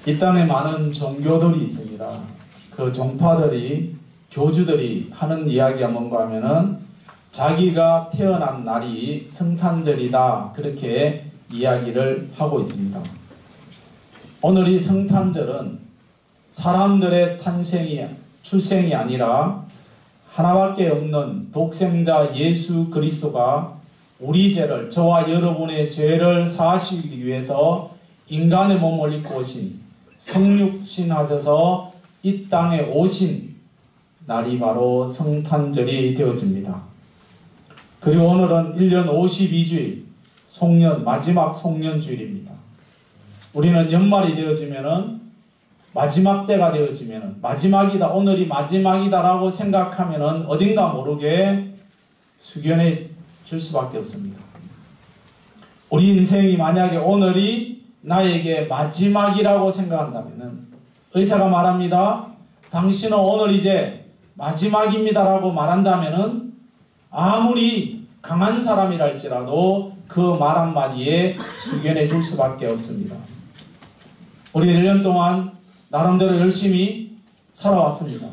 이 땅에 많은 종교들이 있습니다. 그 종파들이, 교주들이 하는 이야기가 뭔가 하면은 자기가 태어난 날이 성탄절이다, 그렇게 이야기를 하고 있습니다. 오늘 이 성탄절은 사람들의 출생이 아니라 하나밖에 없는 독생자 예수 그리스도가 우리 죄를, 저와 여러분의 죄를 사하시기 위해서 인간의 몸을 입고 오신, 성육신하셔서 이 땅에 오신 날이 바로 성탄절이 되어집니다. 그리고 오늘은 1년 52주일 송년, 마지막 송년주일입니다. 우리는 연말이 되어지면은, 마지막 때가 되어지면은, 마지막이다, 오늘이 마지막이다라고 생각하면은 어딘가 모르게 숙연해질 수밖에 없습니다. 우리 인생이 만약에 오늘이 나에게 마지막이라고 생각한다면은, 의사가 말합니다. 당신은 오늘 이제 마지막입니다라고 말한다면은 아무리 강한 사람이랄지라도 그 말 한마디에 숙연해질 수밖에 없습니다. 우리 1년 동안 나름대로 열심히 살아왔습니다.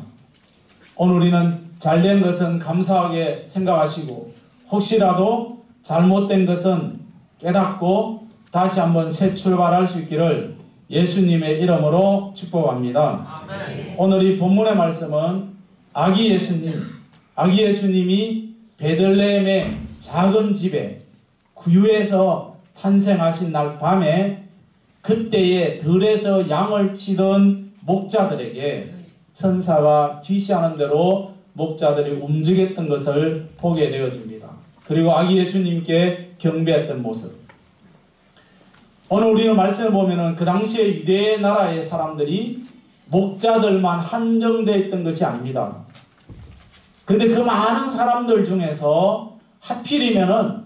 오늘 우리는 잘된 것은 감사하게 생각하시고, 혹시라도 잘못된 것은 깨닫고 다시 한번 새 출발할 수 있기를 예수님의 이름으로 축복합니다. 아멘. 오늘 이 본문의 말씀은 아기 예수님이 베들레헴의 작은 집에 구유에서 탄생하신 날 밤에 그때에 들에서 양을 치던 목자들에게 천사가 지시하는 대로 목자들이 움직였던 것을 보게 되어집니다. 그리고 아기 예수님께 경배했던 모습. 오늘 우리는 말씀을 보면은 그 당시에 유대 나라의 사람들이 목자들만 한정되어 있던 것이 아닙니다. 근데 그 많은 사람들 중에서 하필이면은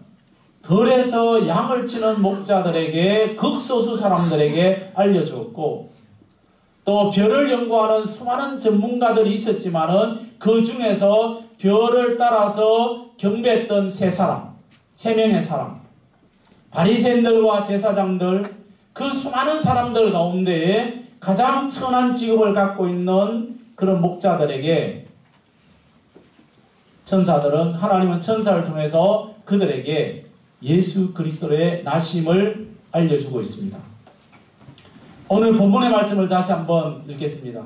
들에서 양을 치는 목자들에게, 극소수 사람들에게 알려주었고, 또 별을 연구하는 수많은 전문가들이 있었지만은 그 중에서 별을 따라서 경배했던 세 명의 사람, 바리새인들과 제사장들, 그 수많은 사람들 가운데 가장 천한 직업을 갖고 있는 그런 목자들에게 하나님은 천사를 통해서 그들에게 예수 그리스도의 나심을 알려주고 있습니다. 오늘 본문의 말씀을 다시 한번 읽겠습니다.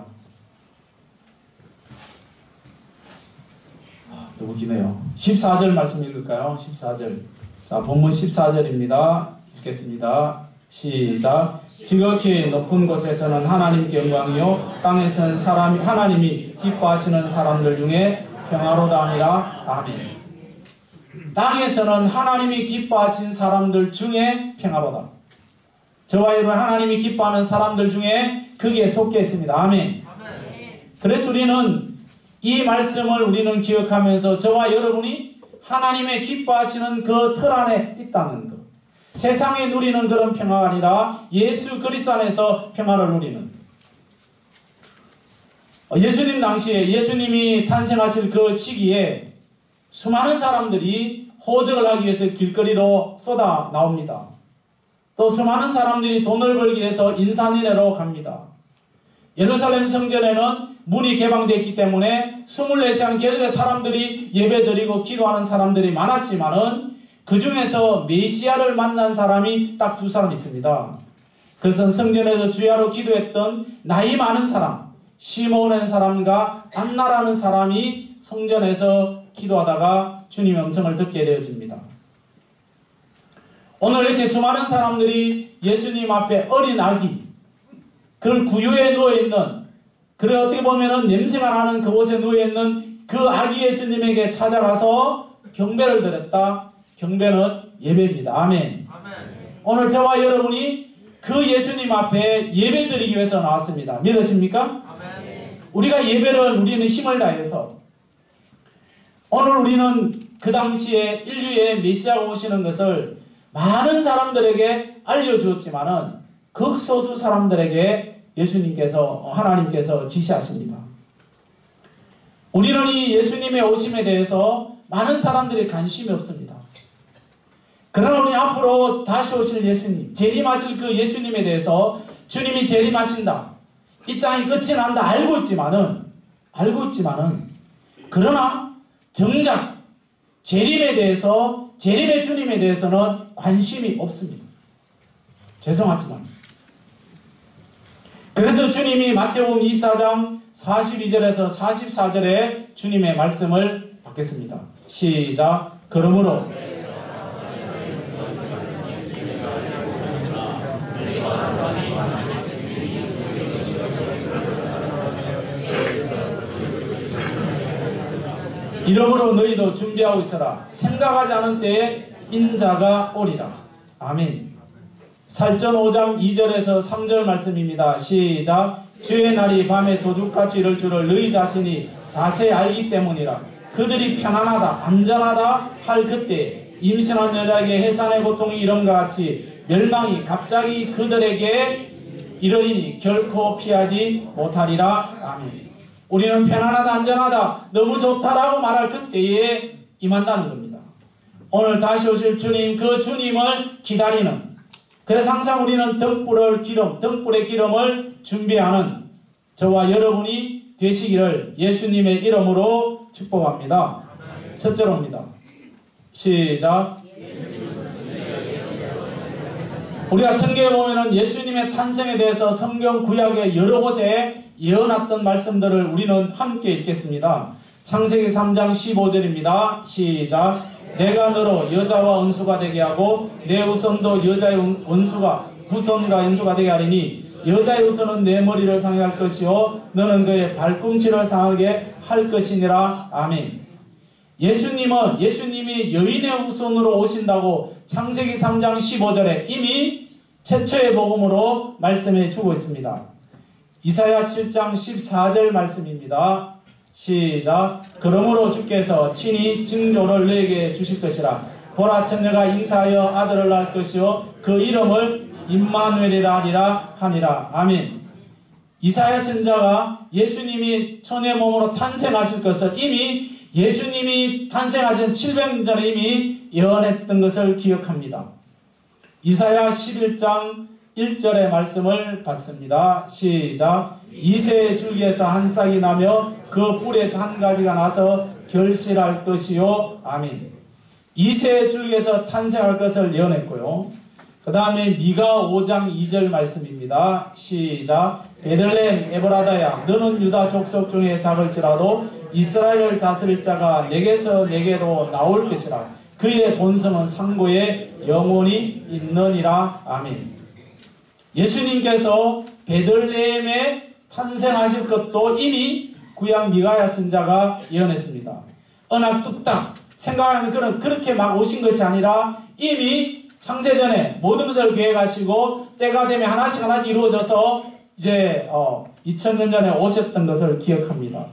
너무 기네요. 14절 말씀 읽을까요? 14절. 자, 본문 14절입니다. 읽겠습니다. 시작. 지극히 높은 곳에서는 하나님께 영광이요, 땅에서는 하나님이 기뻐하시는 사람들 중에 평화로다 하니라. 아멘. 땅에서는 하나님이 기뻐하신 사람들 중에 평화로다. 저와 여러분, 하나님이 기뻐하는 사람들 중에 거기에 속해 있습니다. 아멘. 그래서 우리는 이 말씀을 우리는 기억하면서 저와 여러분이 하나님의 기뻐하시는 그 틀 안에 있다는 것, 세상에 누리는 그런 평화가 아니라 예수 그리스도 안에서 평화를 누리는, 예수님 당시에, 예수님이 탄생하실 그 시기에 수많은 사람들이 호적을 하기 위해서 길거리로 쏟아 나옵니다. 또 수많은 사람들이 돈을 벌기 위해서 인산인해로 갑니다. 예루살렘 성전에는 문이 개방되었기 때문에 24시간 계속해서 사람들이 예배드리고 기도하는 사람들이 많았지만은 그 중에서 메시아를 만난 사람이 딱 2사람 있습니다. 그것은 성전에서 주야로 기도했던 나이 많은 사람, 시몬이라는 사람과 안나라는 사람이 성전에서 기도하다가 주님의 음성을 듣게 되어집니다. 오늘 이렇게 수많은 사람들이 예수님 앞에 어린 아기, 그 구유에 누워있는, 그래 어떻게 보면은 냄새가 나는 그곳에 누워있는 그 아기 예수님에게 찾아가서 경배를 드렸다. 경배는 예배입니다. 아멘. 아멘. 오늘 저와 여러분이 그 예수님 앞에 예배드리기 위해서 나왔습니다. 믿으십니까? 아멘. 우리가 우리는 힘을 다해서, 오늘 우리는 그 당시에 인류의 메시아가 오시는 것을 많은 사람들에게 알려주었지만은 극소수 사람들에게 하나님께서 지시하십니다. 우리는 이 예수님의 오심에 대해서 많은 사람들이 관심이 없습니다. 그러나 우리 앞으로 다시 오실 예수님, 재림하실 그 예수님에 대해서 주님이 재림하신다. 이 땅이 끝이 난다. 알고 있지만은 그러나 정작 재림의 주님에 대해서는 관심이 없습니다. 죄송하지만. 그래서 주님이 마태복음 24장 42절에서 44절에 주님의 말씀을 받겠습니다. 시작. 그러므로 이러므로 너희도 준비하고 있어라. 생각하지 않은 때에 인자가 오리라. 아멘. 살전 5장 2절에서 3절 말씀입니다. 시작. 주의 날이 밤에 도둑같이 이를 줄을 너희 자신이 자세히 알기 때문이라. 그들이 편안하다 안전하다 할 그때 임신한 여자에게 해산의 고통이 이런것 같이 멸망이 갑자기 그들에게 이르리니 결코 피하지 못하리라. 아멘. 우리는 편안하다 안전하다 너무 좋다라고 말할 그때에 임한다는 겁니다. 오늘 다시 오실 주님, 그 주님을 기다리는, 그래서 항상 우리는 등불의 기름을 준비하는 저와 여러분이 되시기를 예수님의 이름으로 축복합니다. 첫째로입니다. 시작. 우리가 성경에 보면은 예수님의 탄생에 대해서 성경 구약의 여러 곳에 예언했던 말씀들을 우리는 함께 읽겠습니다. 창세기 3장 15절입니다. 시작. 내가 너로 여자와 원수가 되게 하고 내 후손도 여자의 후손과 연수가 되게 하리니 여자의 후손은 내 머리를 상하게 할 것이요 너는 그의 발꿈치를 상하게 할 것이니라. 아멘. 예수님이 여인의 후손으로 오신다고 창세기 3장 15절에 이미 최초의 복음으로 말씀해 주고 있습니다. 이사야 7장 14절 말씀입니다. 시작. 그러므로 주께서 친히 징조를 너에게 주실 것이라. 보라, 처녀가 잉타하여 아들을 낳을 것이요 그 이름을 임마누엘이라 하니라. 아멘. 이사야 선지자가 예수님이 처녀의 몸으로 탄생하실 것을 이미 예수님이 탄생하신 700년 전에 이미 예언했던 것을 기억합니다. 이사야 11장 1절의 말씀을 받습니다. 시작. 이새의 줄기에서 한 싹이 나며 그 뿔에서 한 가지가 나서 결실할 것이요. 아멘. 이새의 줄기에서 탄생할 것을 예언했고요. 그 다음에 미가 5장 2절 말씀입니다. 시작. 베들레헴 에브라다야 너는 유다 족속 중에 작을지라도 이스라엘을 다스릴 자가 내게서 내게로 나올 것이라. 그의 본성은 상고에 영원히 있느니라. 아멘. 예수님께서 베들레헴에 탄생하실 것도 이미 구약 미가야 선지자가 예언했습니다. 어느 뚝딱 생각하면 그렇게 막 오신 것이 아니라 이미 창세전에 모든 것을 계획하시고 때가 되면 하나씩 이루어져서 이제 2000년 전에 오셨던 것을 기억합니다.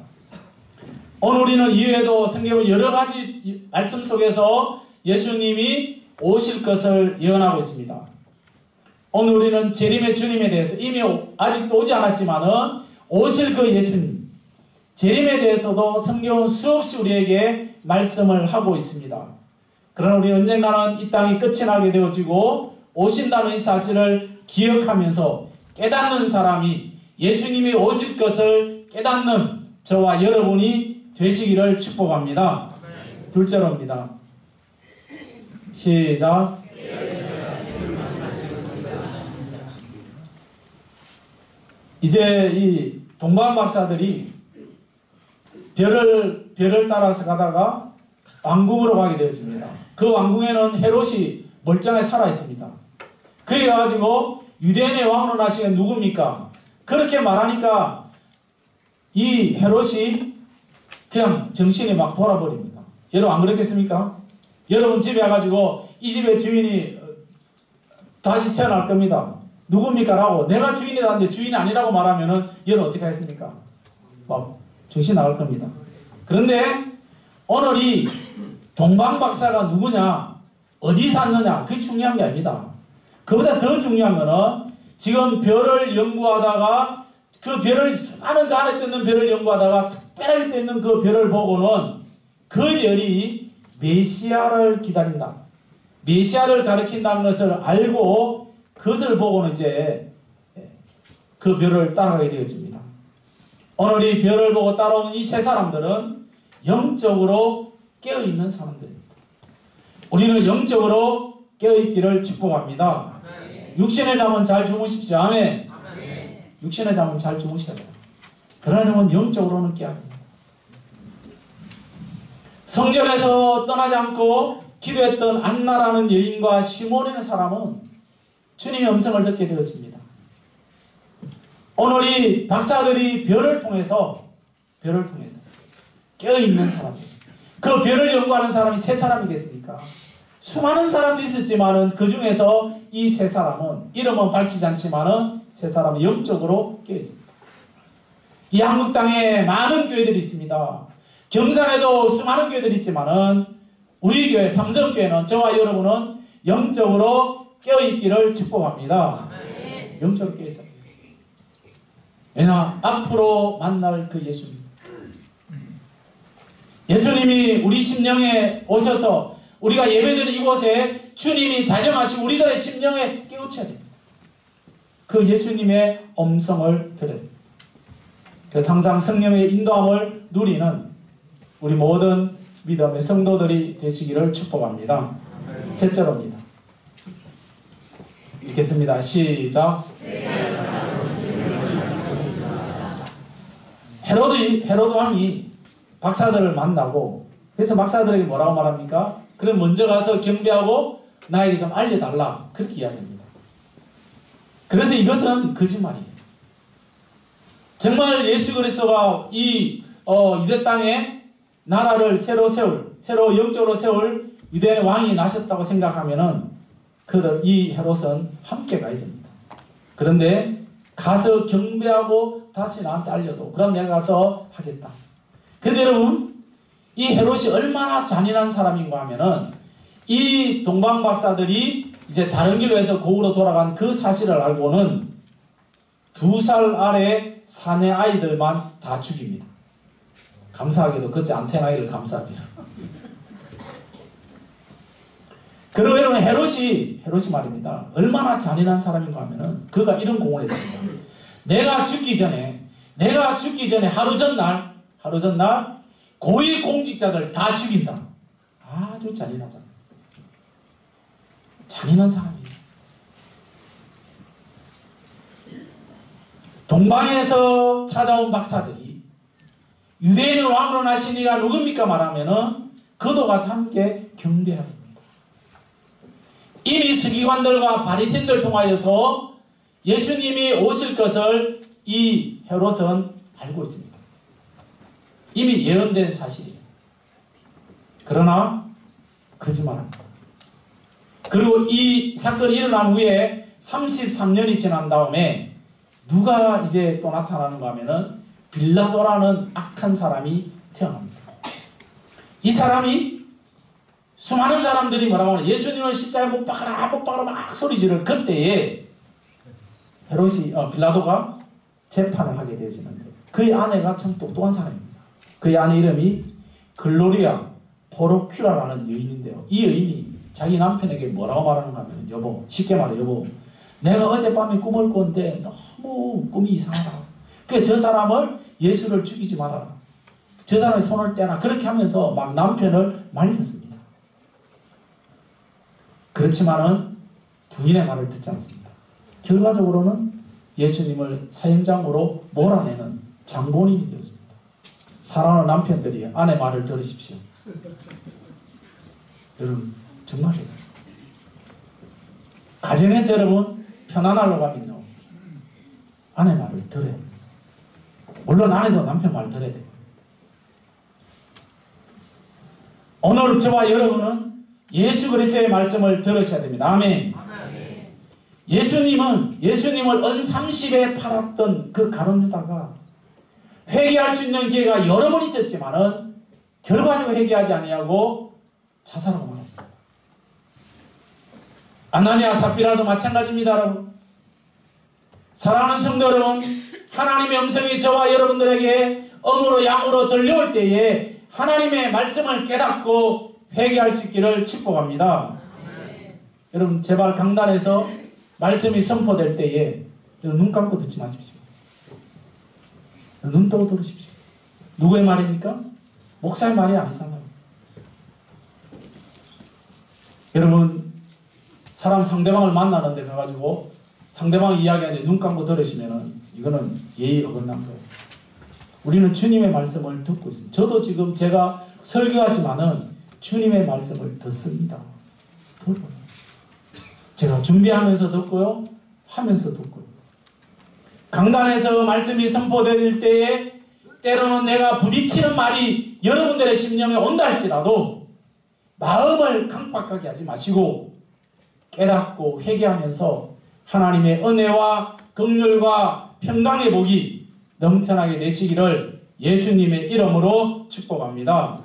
오늘 우리는 이외에도 성경의 여러 가지 말씀 속에서 예수님이 오실 것을 예언하고 있습니다. 오늘 우리는 재림의 주님에 대해서 이미 아직도 오지 않았지만은 오실 그 예수님, 재림에 대해서도 성경은 수없이 우리에게 말씀을 하고 있습니다. 그러나 우리는 언젠가는 이 땅이 끝이 나게 되어지고 오신다는 이 사실을 기억하면서 깨닫는 사람이 예수님이 오실 것을 깨닫는 저와 여러분이 되시기를 축복합니다. 둘째로입니다. 시작. 이제 이 동방 박사들이 별을 따라서 가다가 왕궁으로 가게 되어집니다. 그 왕궁에는 헤롯이 멀쩡하게 살아 있습니다. 그래 가지고 유대인의 왕으로 나시게 누굽니까? 그렇게 말하니까 이 헤롯이 그냥 정신이 막 돌아버립니다. 여러분 안 그렇겠습니까? 여러분 집에 와가지고 이 집의 주인이 다시 태어날 겁니다. 누굽니까? 라고 내가 주인이라는데 주인이 아니라고 말하면은 여러분 어떻게 하겠습니까? 막 정신 나갈 겁니다. 그런데 오늘 이 동방박사가 누구냐, 어디 샀느냐, 그게 중요한 게 아닙니다. 그보다 더 중요한 거는 지금 별을 연구하다가 그 별을 수많은 그 안에 뜨는 별을 연구하다가 특별하게 뜨는 그 별을 보고는 그 별이 메시아를 기다린다, 메시아를 가리킨다는 것을 알고 그것을 보고는 이제 그 별을 따라가게 되어집니다. 오늘 이 별을 보고 따라온 이 세 사람들은 영적으로 깨어있는 사람들입니다. 우리는 영적으로 깨어있기를 축복합니다. 육신의 잠은 잘 주무십시오. 아멘. 육신의 잠은 잘 주무셔야 돼요. 그러려면 영적으로는 깨야 됩니다. 성전에서 떠나지 않고 기도했던 안나라는 여인과 시몬이라는 사람은 주님의 음성을 듣게 되어집니다. 오늘 이 박사들이 별을 통해서 깨어있는 사람들, 그 별을 연구하는 사람이 세 사람이겠습니까? 수많은 사람들이 있었지만은 그 중에서 이 세 사람은 이름은 밝히지 않지만은 세 사람은 영적으로 깨어있습니다. 이 한국 땅에 많은 교회들이 있습니다. 경산에도 수많은 교회들이 있지만은 우리 교회 삼성교회는 저와 여러분은 영적으로 깨어있기를 축복합니다. 영적으로 깨어있어요. 왜냐? 앞으로 만날 그 예수님. 예수님이 우리 심령에 오셔서 우리가 예배드리는 이곳에 주님이 자정하시고 우리들의 심령에 깨우쳐야 됩니다. 그 예수님의 음성을 들어야 됩니다. 그래서 항상 성령의 인도함을 누리는 우리 모든 믿음의 성도들이 되시기를 축복합니다. 셋째로입니다. 읽겠습니다. 시작. 헤로드 왕이 박사들을 만나고 그래서 박사들에게 뭐라고 말합니까? 그럼 먼저 가서 경배하고 나에게 좀 알려달라. 그렇게 이야기합니다. 그래서 이것은 거짓말이에요. 정말 예수 그리스도가 이 유대 땅에 나라를 새로 영적으로 세울 유대의 왕이 나셨다고 생각하면은 이 헤롯은 함께 가야 됩니다. 그런데 가서 경배하고 다시 나한테 알려도 그럼 내가 가서 하겠다. 근데 여러분 이 헤롯이 얼마나 잔인한 사람인가 하면은 이 동방 박사들이 이제 다른 길로 해서 고으로 돌아간 그 사실을 알고는 2살 아래 사내 아이들만 다 죽입니다. 감사하게도 그때 안테나이를 감싸죠. 그리고 여러분 헤롯이 말입니다. 얼마나 잔인한 사람인가 하면은 그가 이런 공을 했습니다. 내가 죽기 전에 하루 전날 고위 공직자들 다 죽인다. 아주 잔인하잖아. 잔인한 사람이에요. 동방에서 찾아온 박사들이 유대인의 왕으로 나신 이가 누굽니까 말하면은 그도 가서 함께 경배합니다. 이미 서기관들과 바리새인들 통하여서 예수님이 오실 것을 이 헤롯은 알고 있습니다. 이미 예언된 사실이에요. 그러나 거짓말합니다. 그리고 이 사건이 일어난 후에 33년이 지난 다음에 누가 이제 또 나타나는가 하면은 빌라도라는 악한 사람이 태어납니다. 이 사람이 수많은 사람들이 뭐라고 하냐 예수님을 십자가에 못 박아라 막 소리 지를 그때에 빌라도가 재판을 하게 되어지는데 그의 아내가 참 똑똑한 사람입니다. 그의 아내 이름이 글로리아 포르큐라라는 여인인데요. 이 여인이 자기 남편에게 뭐라고 말하는가 하면 여보, 쉽게 말해 여보, 내가 어젯밤에 꿈을 꿨는데 너무 꿈이 이상하다. 그래서 저 사람을 예수를 죽이지 말아라. 저 사람의 손을 떼라. 그렇게 하면서 막 남편을 말렸습니다. 그렇지만은 부인의 말을 듣지 않습니다. 결과적으로는 예수님을 사형장으로 몰아내는 장본인이 되었습니다. 사랑하는 남편들이 아내 말을 들으십시오. 여러분 정말이에요. 가정에서 여러분 편안하려고 하면요 아내 말을 들어야 돼요. 물론 아내도 남편 말 들어야 돼요. 오늘 저와 여러분은 예수 그리스도의 말씀을 들으셔야 됩니다. 아멘. 예수님을 은 30에 팔았던 그 가룟 유다가 회개할 수 있는 기회가 여러 번 있었지만은 결과적으로 회개하지 아니하고 자살하고 말았습니다. 아나니아 삽비라도 마찬가지입니다. 여러분. 사랑하는 성도 여러분, 하나님의 음성이 저와 여러분들에게 음으로 양으로 들려올 때에 하나님의 말씀을 깨닫고 회개할 수 있기를 축복합니다. 여러분 제발 강단에서 말씀이 선포될 때에 눈 감고 듣지 마십시오. 눈 뜨고 들으십시오. 누구의 말입니까? 목사의 말이 아니잖아요. 여러분, 사람 상대방을 만나는데 가가지고 상대방 이야기하는데 눈 감고 들으시면은 이거는 예의 어긋난 거예요. 우리는 주님의 말씀을 듣고 있습니다. 저도 지금 제가 설교하지만은 주님의 말씀을 듣습니다. 들어요. 제가 준비하면서 듣고요. 하면서 듣고요. 강단에서 말씀이 선포될 때에 때로는 내가 부딪히는 말이 여러분들의 심령에 온다 할지라도 마음을 강박하게 하지 마시고 깨닫고 회개하면서 하나님의 은혜와 긍휼과 평강의 복이 넘쳐나게 되시기를 예수님의 이름으로 축복합니다.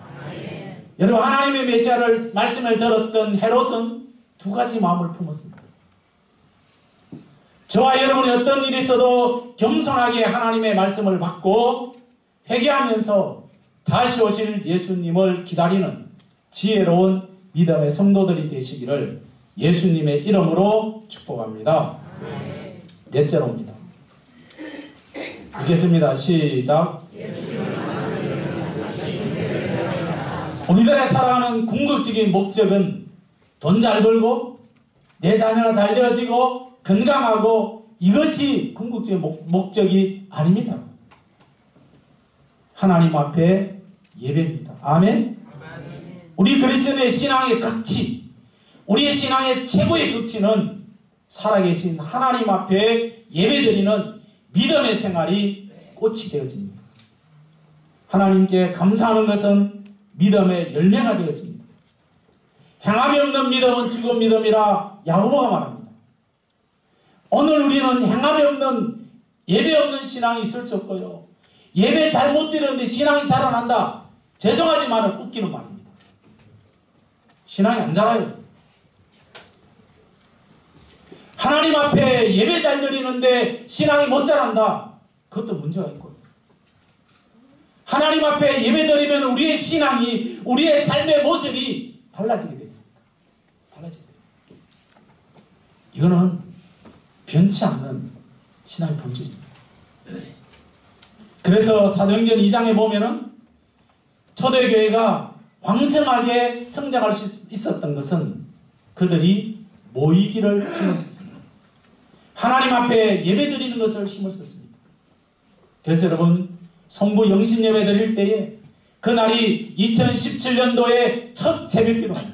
여러분, 하나님의 메시아를 말씀을 들었던 헤롯은 두 가지 마음을 품었습니다. 저와 여러분이 어떤 일이 있어도 겸손하게 하나님의 말씀을 받고 회개하면서 다시 오실 예수님을 기다리는 지혜로운 믿음의 성도들이 되시기를 예수님의 이름으로 축복합니다. 넷째로입니다. 읽겠습니다. 시작. 우리들의 살아가는 궁극적인 목적은 돈 잘 벌고 내 자녀가 잘 되어지고 건강하고 이것이 궁극적인 목적이 아닙니다. 하나님 앞에 예배입니다. 아멘. 우리 그리스도인의 신앙의 극치, 우리의 신앙의 최고의 극치는 살아계신 하나님 앞에 예배드리는 믿음의 생활이 꽃이 되어집니다. 하나님께 감사하는 것은 믿음의 열매가 되어집니다. 행함이 없는 믿음은 죽은 믿음이라 야고보가 말합니다. 오늘 우리는 행함이 없는 예배 없는 신앙이 있을 수 없고요. 예배 잘 못 드리는데 신앙이 자라난다. 죄송하지만 웃기는 말입니다. 신앙이 안 자라요. 하나님 앞에 예배 잘 드리는데 신앙이 못 자란다. 그것도 문제가 있고요. 하나님 앞에 예배 드리면 우리의 신앙이, 우리의 삶의 모습이 달라지게 되어 있습니다. 달라지게 되어 있습니다. 이거는 변치 않는 신앙의 본질입니다. 그래서 사도행전 2장에 보면은 초대교회가 왕성하게 성장할 수 있었던 것은 그들이 모이기를 힘을 썼습니다. 하나님 앞에 예배 드리는 것을 힘을 썼습니다. 그래서 여러분, 성부 영신 예배 드릴 때에 그날이 2017년도의 첫 새벽기도입니다.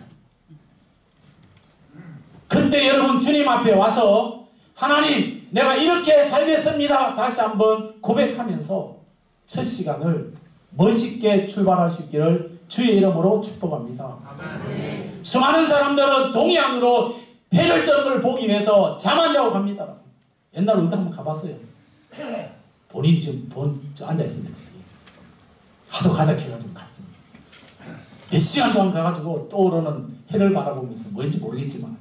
그때 여러분 주님 앞에 와서 하나님, 내가 이렇게 살겠습니다. 다시 한번 고백하면서 첫 시간을 멋있게 출발할 수 있기를 주의 이름으로 축복합니다. 아멘. 수많은 사람들은 동양으로 해를 떠는 걸 보기 위해서 잠 안 자고 갑니다. 옛날에 어디 한번 가봤어요. 본인이 지금 앉아있습니다. 하도 가작해가지고 갔습니다. 몇 시간 동안 가가지고 떠오르는 해를 바라보면서 뭔지 모르겠지만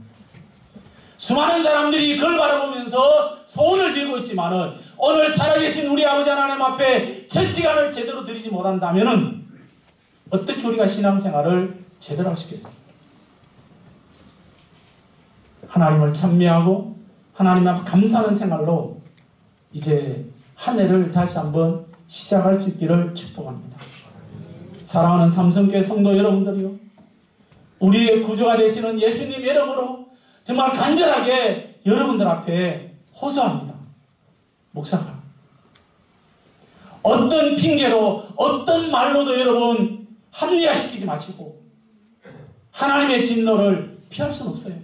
수많은 사람들이 그걸 바라보면서 소원을 빌고 있지만은 오늘 살아계신 우리 아버지 하나님 앞에 첫 시간을 제대로 드리지 못한다면은 어떻게 우리가 신앙생활을 제대로 할 수 있겠습니까? 하나님을 찬미하고 하나님 앞에 감사하는 생활로 이제 한 해를 다시 한번 시작할 수 있기를 축복합니다. 사랑하는 삼성교회 성도 여러분들이요, 우리의 구주가 되시는 예수님 이름으로 정말 간절하게 여러분들 앞에 호소합니다. 목사가 어떤 핑계로 어떤 말로도 여러분 합리화시키지 마시고 하나님의 진노를 피할 수는 없어요.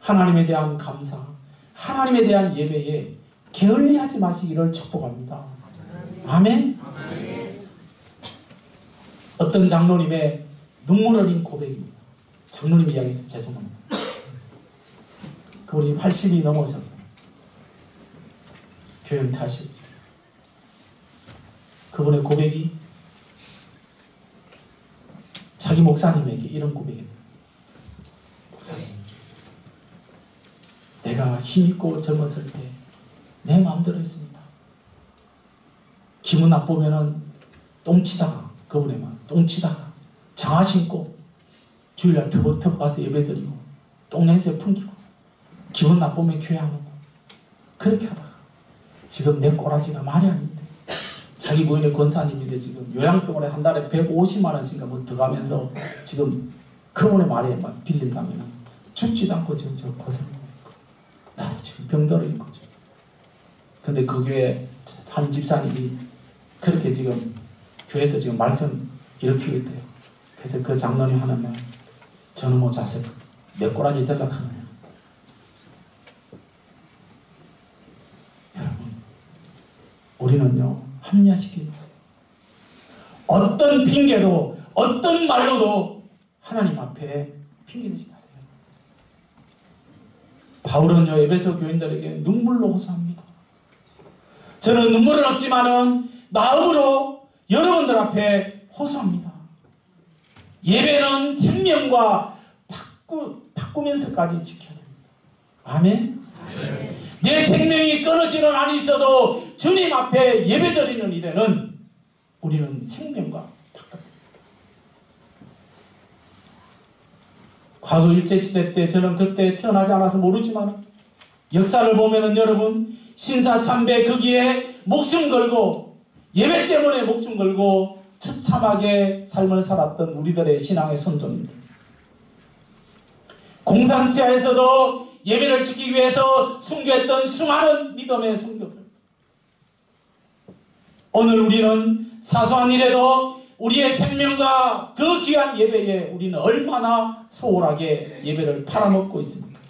하나님에 대한 감사, 하나님에 대한 예배에 게을리하지 마시기를 축복합니다. 아멘. 어떤 장로님의 눈물 어린 고백입니다. 장로님 이야기해서 죄송합니다. 그분이 80이 넘어셔서 교회 은퇴하시고 그분의 고백이 자기 목사님에게 이런 고백입니다. 목사님, 내가 힘있고 젊었을 때 내 마음대로 했습니다. 기분 나쁘면은 똥치다가, 그분의 마음 똥치다가 장화 신고 주일날 터벅터벅 가서 예배드리고 똥냄새 풍기고 기분 나쁘면 교회 안 오고 그렇게 하다가 지금 내 꼬라지가 말이 아닌데 자기 부인의 권사님인데 지금 요양병원에 한 달에 150만 원씩인가 뭐 들어가면서 지금 그분의 말에 막 빌린다면 죽지도 않고 지금 저 고생하고 있고 나도 지금 병들어 있고 지금. 근데 그 교회 한 집사님이 그렇게 지금 교회에서 지금 말씀 일으키고 있대요. 그래서 그 장로님 하는 말, 저는 뭐 자식 몇 꼬라지 들락하느냐. 여러분, 우리는요 합리화시키지 마세요. 어떤 핑계도 어떤 말로도 하나님 앞에 핑계대지 마세요. 바울은요 에베소 교인들에게 눈물로 호소합니다. 저는 눈물은 없지만은 마음으로 여러분들 앞에 호소합니다. 예배는 생명과 바꾸면서까지 지켜야 됩니다. 아멘? 아멘. 내 생명이 끊어지는 한이 있어도 주님 앞에 예배드리는 일에는 우리는 생명과 바꿔야 됩니다. 과거 일제시대 때 저는 그때 태어나지 않아서 모르지만 역사를 보면은 여러분 신사참배 거기에 목숨 걸고 예배 때문에 목숨 걸고 처참하게 삶을 살았던 우리들의 신앙의 선조입니다. 공산치하에서도 예배를 지키기 위해서 순교했던 수많은 믿음의 성도들. 오늘 우리는 사소한 일에도 우리의 생명과 그 귀한 예배에 우리는 얼마나 소홀하게 예배를 팔아먹고 있습니까?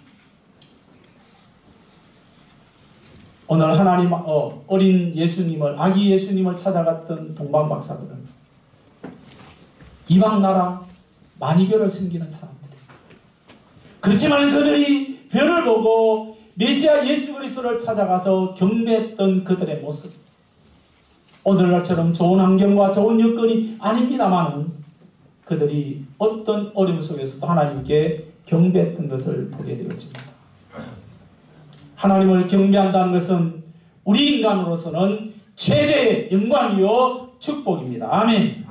오늘 하나님 어린 예수님을 아기 예수님을 찾아갔던 동방박사들은 이방 나라 만이교를 섬기는 사람들이에요. 그렇지만 그들이 별을 보고 메시아 예수 그리스도를 찾아가서 경배했던 그들의 모습, 오늘날처럼 좋은 환경과 좋은 여건이 아닙니다만 그들이 어떤 어려움 속에서도 하나님께 경배했던 것을 보게 되어집니다. 하나님을 경배한다는 것은 우리 인간으로서는 최대의 영광이요 축복입니다. 아멘.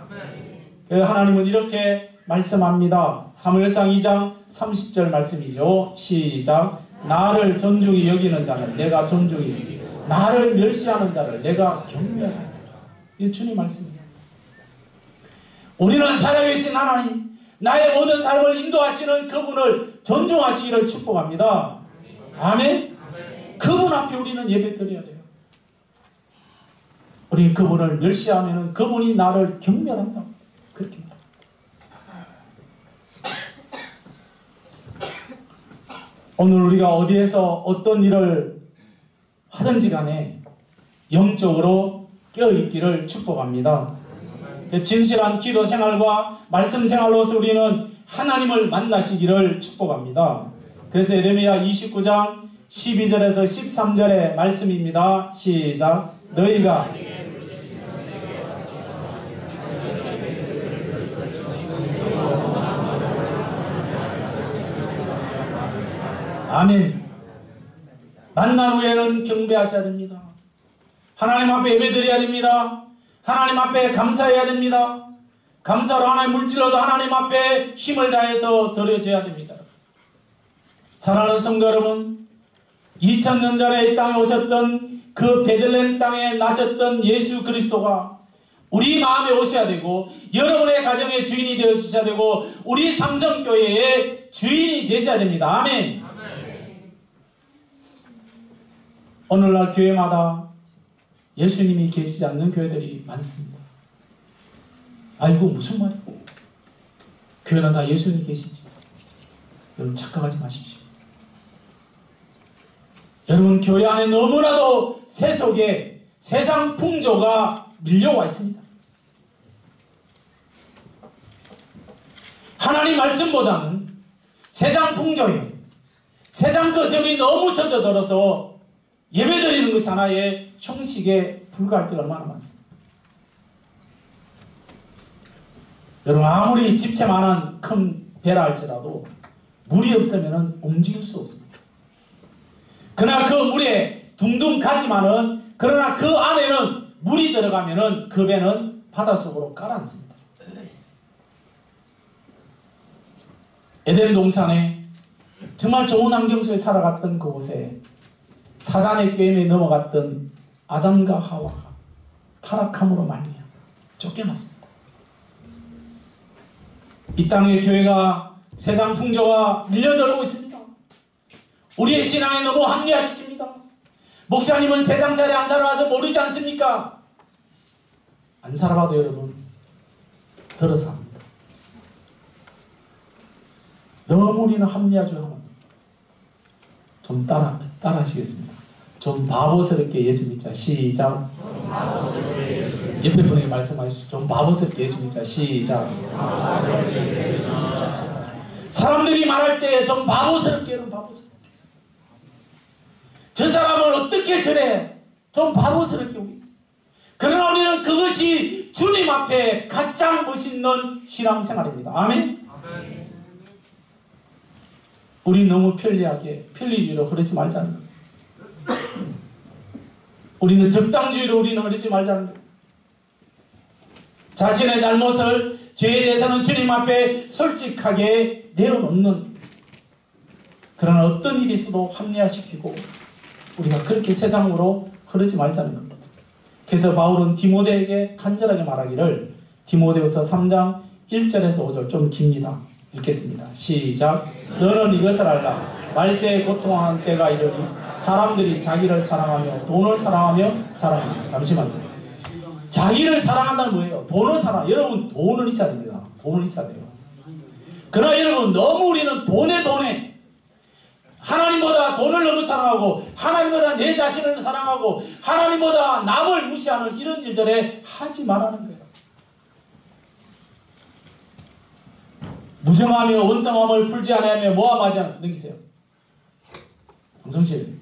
하나님은 이렇게 말씀합니다. 사무엘상 2장 30절 말씀이죠. 시작. 나를 존중히 여기는 자는 내가 존중히 여기고 나를 멸시하는 자를 내가 경멸한다. 이 주님 말씀입니다. 우리는 살아계신 하나님, 나의 모든 삶을 인도하시는 그분을 존중하시기를 축복합니다. 아멘. 그분 앞에 우리는 예배 드려야 돼요. 우리 그분을 멸시하면 그분이 나를 경멸한다. 그렇게 말합니다. 오늘 우리가 어디에서 어떤 일을 하든지 간에 영적으로 깨어있기를 축복합니다. 진실한 기도 생활과 말씀 생활로서 우리는 하나님을 만나시기를 축복합니다. 그래서 예레미야 29장 12절에서 13절의 말씀입니다. 시작. 너희가 아멘. 만난 후에는 경배하셔야 됩니다. 하나님 앞에 예배드려야 됩니다. 하나님 앞에 감사해야 됩니다. 감사로 하나님 물질로도 하나님 앞에 힘을 다해서 드려져야 됩니다. 사랑하는 성도 여러분, 2000년 전에 이 땅에 오셨던 그 베들레헴 땅에 나셨던 예수 그리스도가 우리 마음에 오셔야 되고 여러분의 가정의 주인이 되어주셔야 되고 우리 삼성교회의 주인이 되셔야 됩니다. 아멘. 오늘날 교회마다 예수님이 계시지 않는 교회들이 많습니다. 이거 무슨 말이고? 교회는 다 예수님이 계시지. 여러분 착각하지 마십시오. 여러분 교회 안에 너무나도 세속에 세상 풍조가 밀려와 있습니다. 하나님 말씀보다는 세상 풍조에 세상 것이 너무 젖어들어서 예배드리는 것이 하나의 형식에 불과할 때가 얼마나 많습니다. 여러분 아무리 집채만한 큰 배라 할지라도 물이 없으면 움직일 수 없습니다. 그러나 그 물에 둥둥 가지만은 그러나 그 안에는 물이 들어가면은 그 배는 바닷속으로 가라앉습니다. 에덴 동산에 정말 좋은 환경 속에 살아갔던 그곳에 사단의 게임에 넘어갔던 아담과 하와가 타락함으로 말미암아 쫓겨났습니다. 이 땅의 교회가 세상 풍조와 밀려들고 있습니다. 우리의 신앙에 너무 합리화시킵니다. 목사님은 세상살이 안 살아와서 모르지 않습니까? 안 살아봐도 여러분 들어서 합니다. 너무 우리는 합리화주의하면 좀 따라하시겠습니다. 좀 바보스럽게 예수 믿자. 시작. 옆에 분에게 말씀하십시오. 좀 바보스럽게 예수 믿자. 시작. 사람들이 말할 때 좀 바보스럽게는 바보스럽게. 저 사람을 어떻게 저래? 좀 바보스럽게 우리. 그러나 우리는 그것이 주님 앞에 가장 멋있는 신앙생활입니다. 아멘? 우리 너무 편리하게 편리주의로 흐르지 말자는 거예요. 우리는 적당주의로 우리는 흐르지 말자는 거예요. 자신의 잘못을 죄에 대해서는 주님 앞에 솔직하게 내어놓는, 그러나 어떤 일이 있어도 합리화시키고 우리가 그렇게 세상으로 흐르지 말자는 겁니다. 그래서 바울은 디모데에게 간절하게 말하기를, 디모데후서 3장 1절에서 5절 좀 깁니다. 읽겠습니다. 시작. 너는 이것을 알라. 말세에 고통하는 때가 이르니 사람들이 자기를 사랑하며 돈을 사랑하며 자랑합니다. 잠시만요. 자기를 사랑한다는 뭐예요? 돈을 사랑. 여러분 돈은 있어야 됩니다. 돈은 있어야 돼요. 그러나 여러분 너무 우리는 돈에 하나님보다 돈을 너무 사랑하고 하나님보다 내 자신을 사랑하고 하나님보다 남을 무시하는 이런 일들에 하지 말라는 거예요. 무정하며 원통함을 풀지 아니하며 모함하지 않아. 넘기세요. 방송실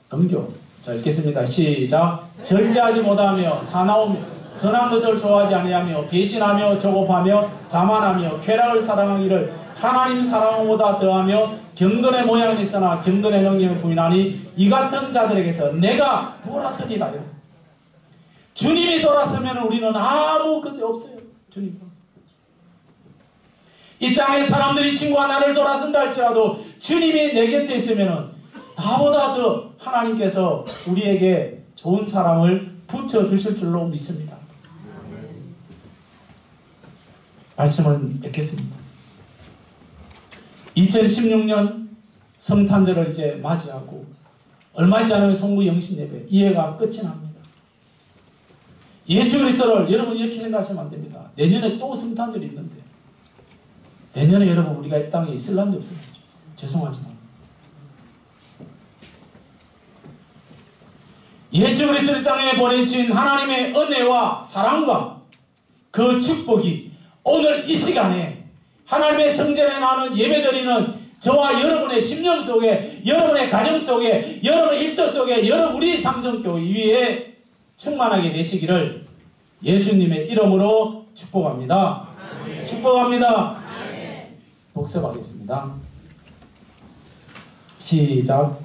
넘겨. 자, 읽겠습니다. 시작. 절제하지 못하며 사나우며 선한 것을 좋아하지 아니하며 배신하며 조급하며 자만하며 쾌락을 사랑하기를 하나님 사랑보다 더하며 경건의 모양이 있으나 경건의 능력을 부인하니 이 같은 자들에게서 내가 돌아서리라. 주님이 돌아서면 우리는 아무 것이 없어요. 주님이 돌아서. 이 땅에 사람들이 친구가 나를 돌아선다 할지라도 주님이 내 곁에 있으면 나보다 더 하나님께서 우리에게 좋은 사람을 붙여주실 줄로 믿습니다. 말씀을 맺겠습니다. 2016년 성탄절을 이제 맞이하고 얼마 있지 않으면 성부 영신 예배 이해가 끝이 납니다. 예수 그리스도를 여러분 이렇게 생각하시면 안 됩니다. 내년에 또 성탄절이 있는데 내년에 여러분 우리가 이 땅에 있을 람이 없어요. 죄송하지만 예수 그리스도를 이 땅에 보내주신 하나님의 은혜와 사랑과 그 축복이 오늘 이 시간에 하나님의 성전에 나오는 예배드리는 저와 여러분의 심령 속에, 여러분의 가정 속에, 여러분의 일터 속에, 여러분 우리 삼성교회 위에 충만하게 되시기를 예수님의 이름으로 축복합니다. 아멘. 축복합니다. 아멘. 복습하겠습니다. 시작.